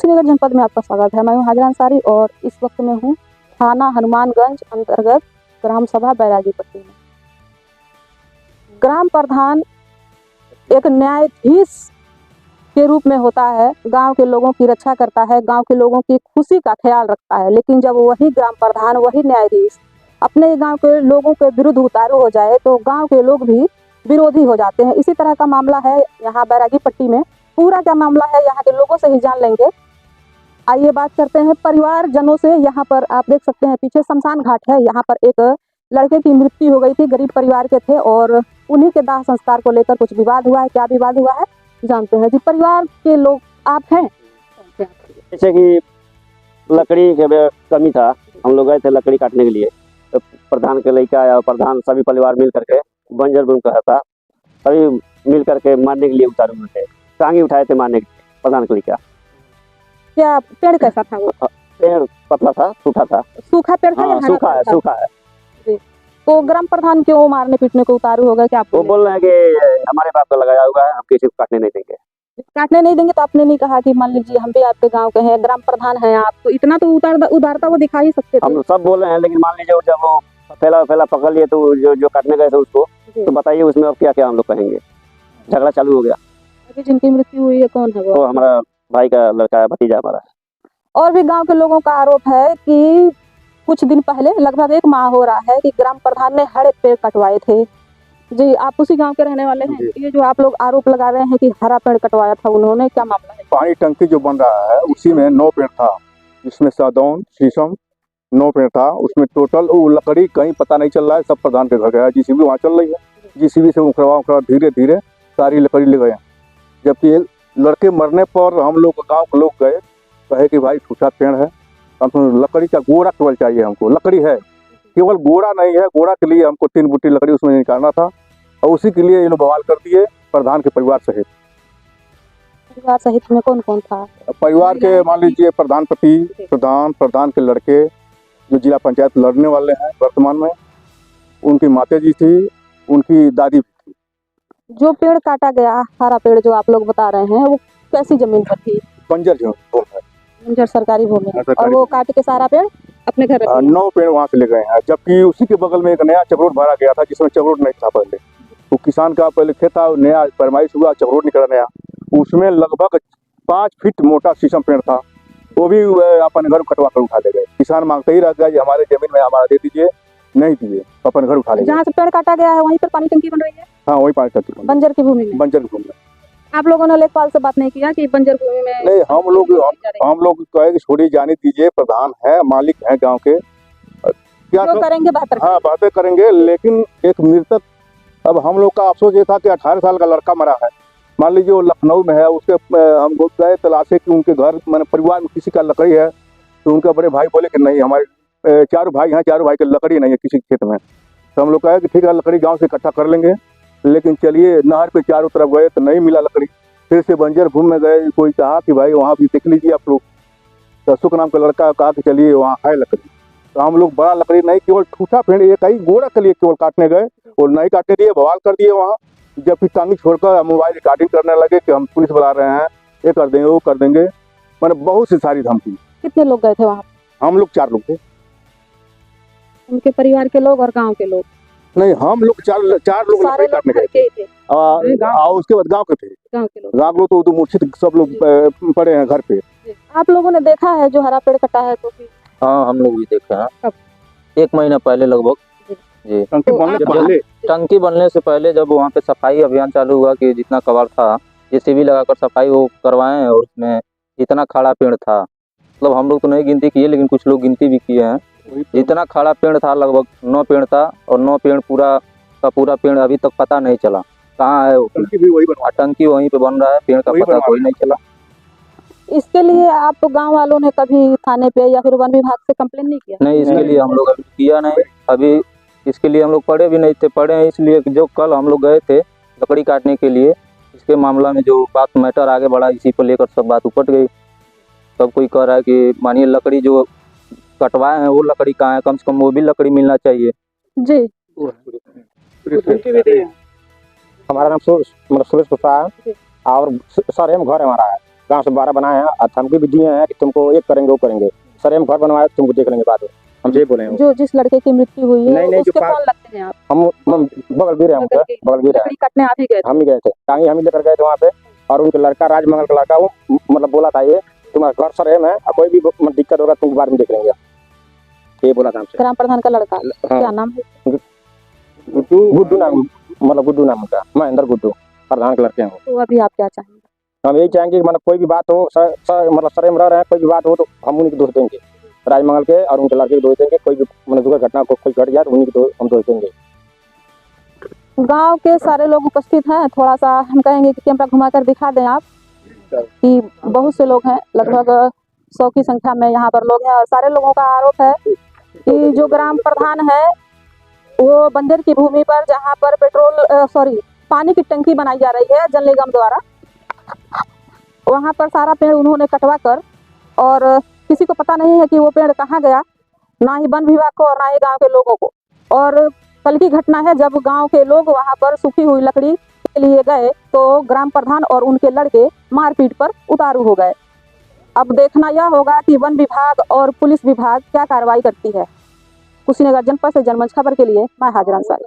कुशीनगर जनपद में आपका स्वागत है। मैं हूं हाजरा अंसारी और इस वक्त में हूं थाना हनुमानगंज अंतर्गत ग्राम सभा बैरागी पट्टी में। ग्राम प्रधान एक न्यायाधीश के रूप में होता है, गांव के लोगों की रक्षा करता है, गांव के लोगों की खुशी का ख्याल रखता है। लेकिन जब वही ग्राम प्रधान, वही न्यायाधीश अपने गांव के लोगों के विरुद्ध उतारू हो जाए तो गांव के लोग भी विरोधी हो जाते हैं। इसी तरह का मामला है यहाँ बैरागी पट्टी में। पूरा क्या मामला है यहाँ के लोगों से ही जान लेंगे। आइए बात करते हैं परिवार जनों से। यहाँ पर आप देख सकते हैं पीछे शमशान घाट है। यहाँ पर एक लड़के की मृत्यु हो गई थी, गरीब परिवार के थे और उन्हीं के दाह संस्कार को लेकर कुछ विवाद हुआ है। क्या विवाद हुआ है जानते हैं जी। परिवार के लोग आप हैं। जैसे कि लकड़ी के कमी था, हम लोग गए थे लकड़ी काटने के लिए, तो प्रधान के लड़का या प्रधान सभी परिवार मिल करके बंजर बूम कहा था, सभी मिल करके मारने के लिए उतारू हुए थे, टांगी उठाए थे मारने के लिए प्रधान के लड़का। क्या पेड़ कैसा था वो? पेड़ पतला था, सूखा था। सूखा पेड़ था? हाँ, सूखा है, सूखा है। तो ग्राम प्रधान क्यों मारने पीटने को उतारू हो गए? क्या वो बोल रहे हैं कि हमारे बाप का लगाया हुआ है, हम किसी को काटने नहीं देंगे। काटने नहीं देंगे तो आपने नहीं कहा कि मान लीजिए हम भी आपके गांव के हैं, ग्राम प्रधान हैं आप, तो इतना तो उदारता वो दिखा ही सकते थे। हम सब बोल रहे हैं, लेकिन मान लीजिए जब वो फैला पकड़ लिए तो जो काटने गए थे उसको, तो बताइए उसमें अब क्या क्या हम लोग कहेंगे। झगड़ा चालू हो गया। अभी जिनकी मृत्यु हुई है कौन है वो? हमारा भाई का लड़का है, भतीजा हमारा। और भी गांव के लोगों का आरोप है कि कुछ दिन पहले, लगभग 1 माह हो रहा है, कि ग्राम प्रधान ने हरे पेड़ कटवाए थे। जी, आप उसी गांव के रहने वाले हैं? ये जो आप लोग आरोप लगा रहे हैं कि हरा पेड़ कटवाया था उन्होंने, क्या मामला है? पानी टंकी जो बन रहा है उसी में 9 पेड़ था, जिसमें सादौन शीशम 9 पेड़ था। उसमें टोटल वो लकड़ी कहीं पता नहीं चल रहा है, सब प्रधान के घर गया। जीसीबी वहाँ चल रही है, जीसीबी से उखड़वा धीरे धीरे सारी लकड़ी ले गए। जबकि लड़के मरने पर हम लोग गाँव के लोग गए, कहे कि भाई ठूठा पेड़ है, हम लकड़ी का गोड़ा केवल चाहिए हमको। लकड़ी है, केवल गोड़ा नहीं है, गोड़ा के लिए हमको 3 बूटी लकड़ी उसमें निकालना था और उसी के लिए ये लोग बवाल कर दिए प्रधान के परिवार सहित। परिवार सहित में कौन कौन था? परिवार के मान लीजिए प्रधानपति, प्रधान के लड़के जो जिला पंचायत लड़ने वाले हैं वर्तमान में, उनकी माता जी थी, उनकी दादी भी थी। जो पेड़ काटा गया, हरा पेड़ जो आप लोग बता रहे हैं, वो कैसी जमीन पर थी? बंजर जो है, बंजर सरकारी भूमि है। और वो काट के सारा पेड़ अपने घर रखे? 9 पेड़ वहाँ से ले गए हैं। जबकि उसी के बगल में एक नया चकरोट भरा गया था, जिसमें चकरोट नहीं था पहले। वो किसान का पहले खेत था, नया पैमाइश हुआ, चकरोट निकला नया। उसमें लगभग 5 फीट मोटा शीशम पेड़ था, वो भी अपन घर कटवा कर उठा ले गए। किसान मांगते ही रह गया, हमारे जमीन में हमारा दे दीजिए, नहीं दिए, अपन घर उठा ले गए। जहाँ से पेड़ काटा गया है वहीं पर पानी टंकी बन रही है? हाँ, वही पानी टंकी बंजर की भूमि में। बंजर की भूमि में। आप लोगों ने लेखपाल से बात नहीं किया कि बंजर भूमि में? नहीं, हम लोग कहे कि छोड़ी जाने दीजिए, प्रधान है, मालिक है गांव के, क्या करेंगे? हाँ, बातें करेंगे। लेकिन एक मृतक, अब हम लोग का अफसोस ये था कि 18 साल का लड़का मरा है। मान लीजिए वो लखनऊ में है, उसके हम लोग गए तलाशे कि उनके घर मैंने परिवार में किसी का लकड़ी है, तो उनके बड़े भाई बोले कि नहीं, हमारे 4 भाई हैं, 4 भाई की लकड़ी नहीं है किसी खेत में। तो हम लोग कहे कि ठीक है, लकड़ी गाँव से इकट्ठा कर लेंगे। लेकिन चलिए नहर पे चारों तरफ गए तो नहीं मिला लकड़ी। फिर से बंजर भूमि में गए, कोई कहा कि भाई वहाँ भी देख लीजिए आप लोग। तो अशोक नाम का लड़का कहा कि चलिए वहाँ है लकड़ी। तो हम लोग बड़ा लकड़ी नहीं, केवल ठूठा पेड़ एक ही गोड़ा के लिए केवल काटने गए और नहीं काटने दिए, बवाल कर दिए वहाँ। जब फिर टांगी छोड़कर मोबाइल रिकॉर्डिंग करने लगे कि हम पुलिस बुला रहे हैं, ये कर देंगे, वो कर देंगे, मैंने बहुत सी सारी धमकी। कितने लोग गए थे वहाँ? हम लोग 4 लोग थे। उनके परिवार के लोग और गांव के लोग? नहीं, हम लोग 4 लोग लकड़ी काटने गए थे। उसके बाद गाँव के थे, गाँव के लोग तो मूर्छित सब लोग पड़े हैं घर पे। आप लोगों ने देखा है जो हरा पेड़ कटा है? तो हाँ, हम लोग भी देखे हैं। 1 महीना पहले लगभग जी। टंकी बनने से पहले जब वहाँ पे सफाई अभियान चालू हुआ कि जितना कबाड़ था जेसीबी लगाकर सफाई वो करवाएं, और उसमें जितना खड़ा पेड़ था, मतलब हम लोग तो नहीं गिनती किए, लेकिन कुछ लोग गिनती भी किए हैं। जितना खड़ा पेड़ था लगभग 9 पेड़ था, और 9 पेड़ पूरा का पूरा पेड़ अभी तक पता नहीं चला कहाँ है। वो टंकी वहीं पे बन रहा है, पेड़ का पता कोई नहीं चला। इसके लिए आप गांव वालों ने कभी थाने पे या फिर वन विभाग से कंप्लेन नहीं किया? नहीं, इसके लिए हम लोग अभी किया नहीं। अभी इसके लिए हम लोग पढ़े भी नहीं थे, पढ़े हैं इसलिए जो कल हम लोग गए थे लकड़ी काटने के लिए, इसके मामला में जो बात मैटर आगे बढ़ा, इसी पर लेकर सब बात उपट गई। सब कोई कह रहा है कि मानिए लकड़ी जो कटवाए हैं वो लकड़ी कहाँ है, कम से कम वो भी लकड़ी मिलना चाहिए जी। हमारा नाम सुरेश प्रसाद और सर घर हमारा है। गांव से 12 बनाए हैं और धमकी भी दिए हैं कि तुमको एक करेंगे वो करेंगे, सर हम घर बनवाए तुमको देख लेंगे बाद में, हमसे ये बोले हैं। जो जिस लड़के की मृत्यु हुई है नहीं, जो उसके कौन लगते हैं आप? हम बगल गिरे, हम बगल गिरे, लकड़ी काटने आप ही गए थे? हम ही गए थे, टांगी हम ही लेकर गए थे वहाँ पे। और उनके लड़का राजमंगल का लड़का, वो मतलब बोला था ये तुम्हारा घर सर है, और कोई भी दिक्कत होगा तुम बाद में देख लेंगे, ये बोला था हमसे। ग्राम प्रधान का लड़का क्या नाम है? गुड्डू नाम, मतलब गुड्डू नाम का, महेंद्र गुड्डू, प्रधान के लड़के हैं। तो अभी आप क्या चाहेंगे? हम यही चाहेंगे कि मतलब कोई भी बात हो, मतलब सर में रह रहे हैं, कोई भी बात हो तो हम उन्हीं को दोष देंगे, राजमंगल के और उनके लड़के को दोष देंगे। कोई भी मतलब दुखद घटना को कोई घट गया तो उन्हीं को हम दोष देंगे। गांव के सारे लोग उपस्थित हैं, थोड़ा सा हम कहेंगे कि कैमरा घुमाकर दिखा दें आप कि बहुत से लोग हैं, लगभग 100 की संख्या में यहाँ पर लोग हैं। और सारे लोगों का आरोप है कि जो ग्राम प्रधान है वो बंजर की भूमि पर, जहाँ पर पानी की टंकी बनाई जा रही है जल निगम द्वारा, वहाँ पर सारा पेड़ उन्होंने कटवा कर, और किसी को पता नहीं है कि वो पेड़ कहाँ गया, ना ही वन विभाग को और ना ही गांव के लोगों को। और कल की घटना है जब गांव के लोग वहां पर सूखी हुई लकड़ी के लिए गए तो ग्राम प्रधान और उनके लड़के मारपीट पर उतारू हो गए। अब देखना यह होगा कि वन विभाग और पुलिस विभाग क्या कार्रवाई करती है। कुशीनगर जनपद से जनमंच खबर के लिए मैं हाजिर अंसारी।